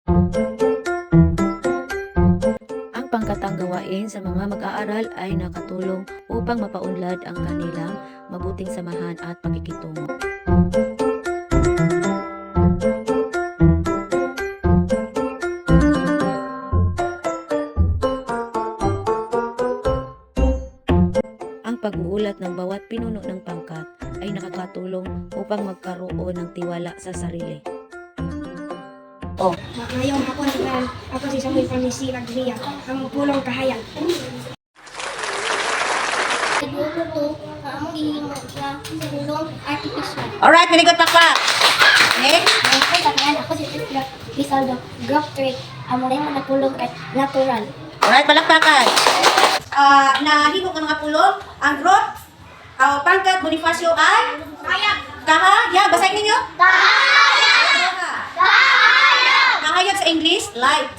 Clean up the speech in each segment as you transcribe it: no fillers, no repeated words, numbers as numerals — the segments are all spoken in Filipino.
Ang pangkatang gawain sa mga mag-aaral ay nakatulong upang mapaunlad ang kanilang mabuting samahan at pakikitungo. Ang pag-uulat ng bawat pinuno ng pangkat ay nakakatulong upang magkaroon ng tiwala sa sarili. Ngayong hapon ako si Samuel Pamisi Lagria, ang pulong kahayag. Siguro to, ang ihimo sa pulong artificial. Alright, very good, Pakpak. Next. Ako si Tisla Lizaldo, graph trait, ang mula yung pulong at natural. Alright, palakpakan. Nahimo ka mga pulong. Ang growth, pangkat, Bonifacio ay? Kahayag. Yeah, basahin ninyo. Kahayag sa English, light.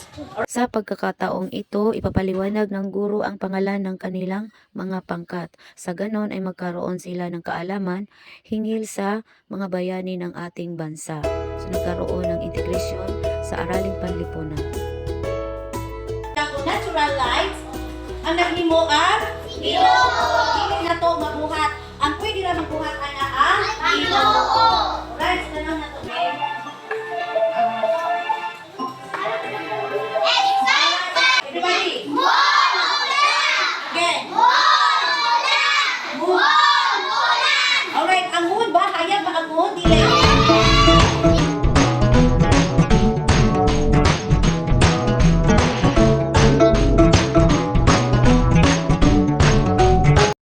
Sa pagkakataong ito, ipapaliwanag ng guro ang pangalan ng kanilang mga pangkat. Sa ganon ay magkaroon sila ng kaalaman hinggil sa mga bayani ng ating bansa. So nagkaroon ng integration sa araling panlipunan. Natural light, ang naghimo ang ilog. Dili na to mabuhat. Ang pwede na magbuhat ay ang ilog.